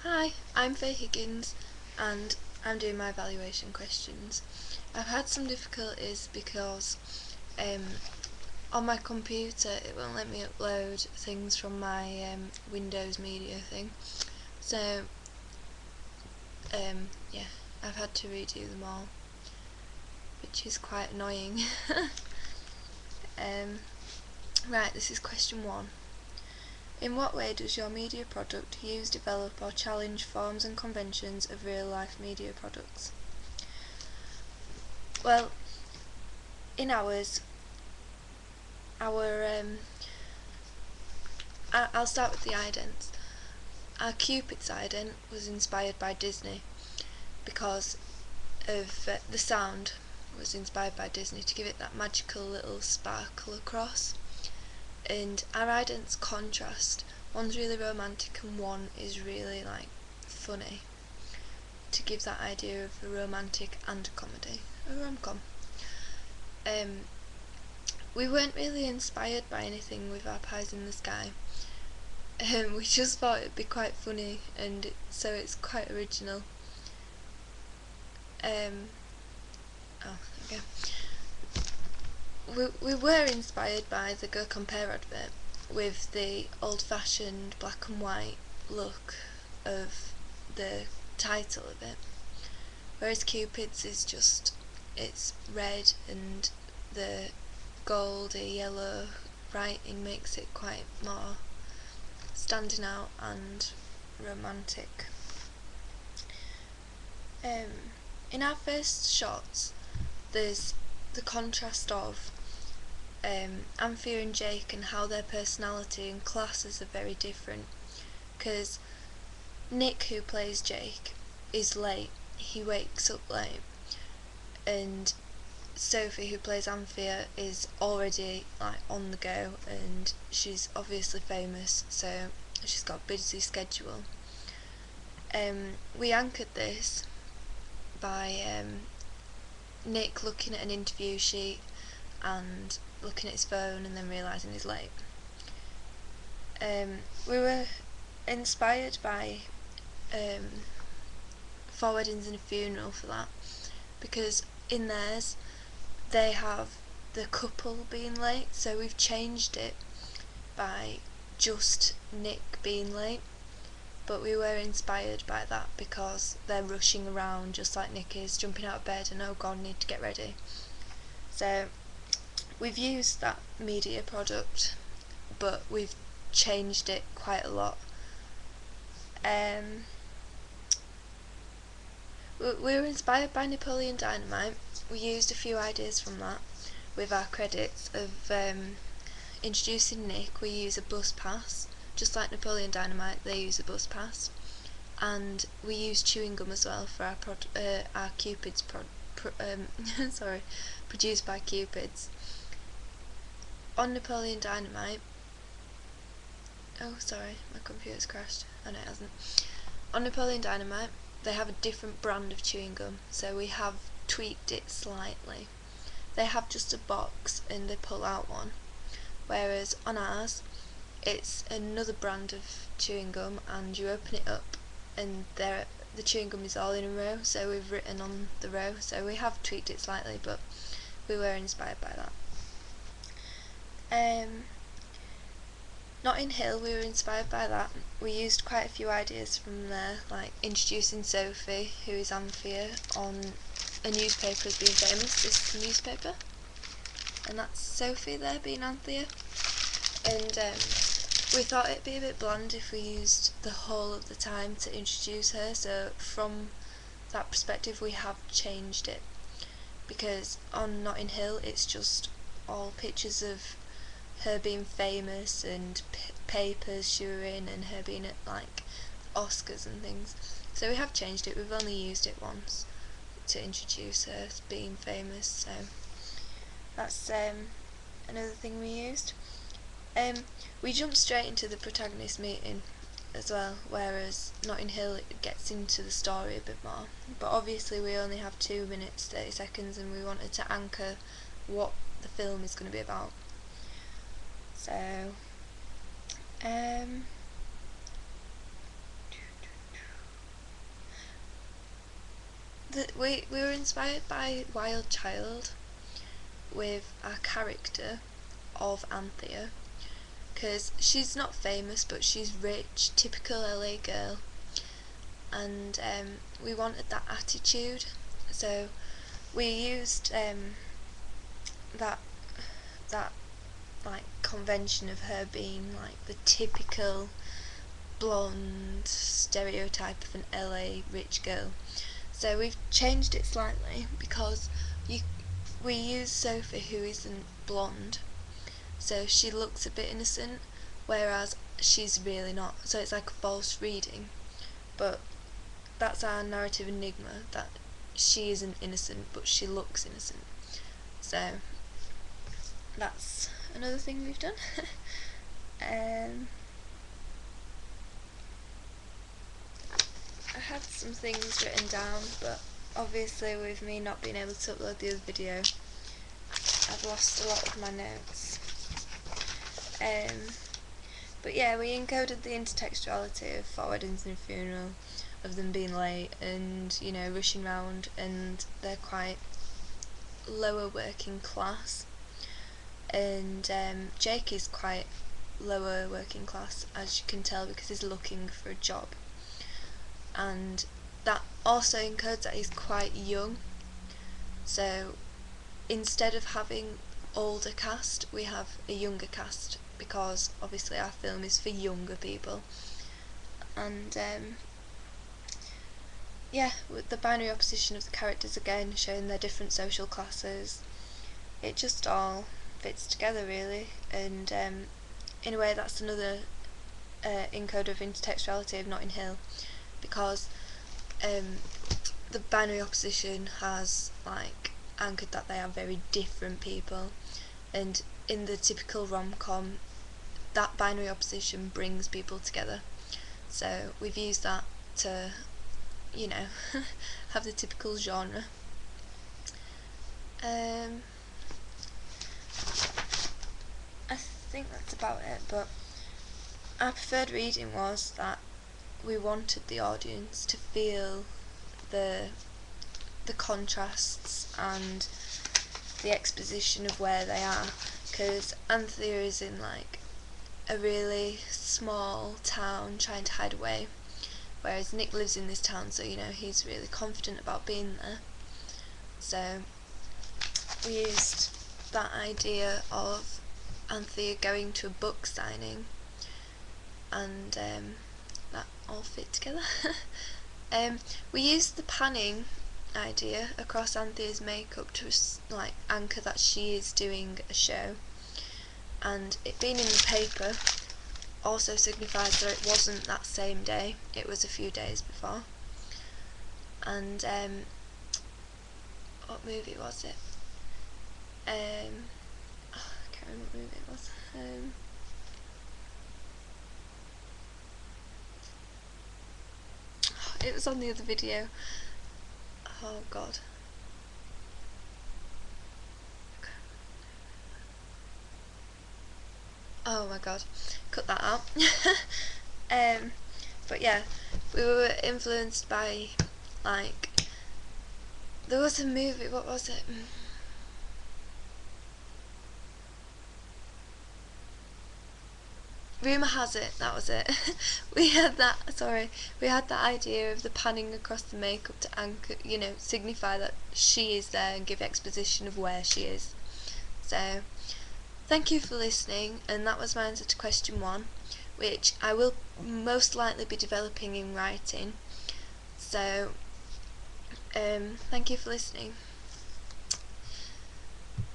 Hi, I'm Fayeee93's and I'm doing my evaluation questions. I've had some difficulties because on my computer it won't let me upload things from my Windows Media thing. So yeah, I've had to redo them all, which is quite annoying. Right, this is question 1. In what way does your media product use, develop or challenge forms and conventions of real-life media products? Well, in ours, I'll start with the idents. Our Cupid's ident was inspired by Disney because of the sound was inspired by Disney to give it that magical little sparkle across. And our idents contrast. One's really romantic and one is really funny, to give that idea of a romantic and a comedy, a rom-com. We weren't really inspired by anything with our pies in the sky. We just thought it'd be quite funny, and so it's quite original. Oh, there we go. We were inspired by the Go Compare advert with the old-fashioned black and white look of the title of it, whereas Cupid's is just, it's red and the goldy yellow writing makes it quite more standing out and romantic. In our first shots there's the contrast of Anthea and Jake and how their personality and classes are very different, because Nick, who plays Jake, is late, he wakes up late, and Sophie, who plays Anthea, is already on the go, and she's obviously famous, so she's got a busy schedule. We anchored this by Nick looking at an interview sheet and looking at his phone and then realising he's late. We were inspired by Four Weddings and a Funeral for that, because in theirs they have the couple being late, so we've changed it by just Nick being late, but we were inspired by that because they're rushing around just like Nick is, jumping out of bed and oh god, need to get ready. So we've used that media product, but we've changed it quite a lot. We were inspired by Napoleon Dynamite. We used a few ideas from that with our credits of introducing Nick. We use a bus pass, just like Napoleon Dynamite they use a bus pass, and we use chewing gum as well for our Cupid's sorry, produced by Cupid's. On Napoleon Dynamite, oh sorry, my computer's crashed. Oh no, it hasn't. On Napoleon Dynamite they have a different brand of chewing gum, so we have tweaked it slightly. They have just a box and they pull out one, whereas on ours it's another brand of chewing gum and you open it up and the chewing gum is all in a row, so we've written on the row, so we have tweaked it slightly, but we were inspired by that. Notting Hill, we were inspired by that. We used quite a few ideas from there, like introducing Sophie, who is Anthea, on a newspaper as being famous. This is the newspaper, and that's Sophie there being Anthea. And we thought it'd be a bit bland if we used the whole of the time to introduce her, so from that perspective we have changed it, because on Notting Hill it's just all pictures of her being famous and papers she were in and her being at Oscars and things. So we have changed it. We've only used it once to introduce her as being famous, so that's another thing we used. We jumped straight into the protagonist meeting as well, whereas Notting Hill it gets into the story a bit more, but obviously we only have 2 minutes 30 seconds and we wanted to anchor what the film is going to be about. So we were inspired by Wild Child with our character of Anthea, because she's not famous but she's rich, typical LA girl, and we wanted that attitude, so we used that like convention of her being like the typical blonde stereotype of an LA rich girl. So we've changed it slightly because we use Sophie, who isn't blonde, so she looks a bit innocent, whereas she's really not, so it's like a false reading. But that's our narrative enigma, that she isn't innocent but she looks innocent. So that's another thing we've done. I had some things written down, but obviously with me not being able to upload the other video, I've lost a lot of my notes. But yeah, we encoded the intertextuality of four weddings and a funeral, of them being late and, you know, rushing round, and they're quite lower working class, and Jake is quite lower working class, as you can tell, because he's looking for a job, and that also encodes that he's quite young. So instead of having older cast, we have a younger cast, because obviously our film is for younger people. And yeah, with the binary opposition of the characters again, showing their different social classes, it just all fits together really. And in a way that's another encode of intertextuality of Notting Hill, because the binary opposition has like anchored that they are very different people, and in the typical rom-com, that binary opposition brings people together. So we've used that to, you know, have the typical genre. I think that's about it, but our preferred reading was that we wanted the audience to feel the contrasts and the exposition of where they are, because Anthea is in like a really small town trying to hide away, whereas Nick lives in this town, so you know he's really confident about being there. So we used that idea of Anthea going to a book signing, and that all fit together. We used the panning idea across Anthea's makeup to like anchor that she is doing a show, and it being in the paper also signifies that it wasn't that same day, it was a few days before. And what movie was it? I can't remember what movie it was. It was on the other video. Oh god. Oh my god, cut that out. But yeah, we were influenced by, like, there was a movie, what was it? Rumour has it, that was it. we had that idea of the panning across the makeup to anchor, you know, signify that she is there and give exposition of where she is. So thank you for listening, and that was my answer to question 1, which I will most likely be developing in writing. So thank you for listening.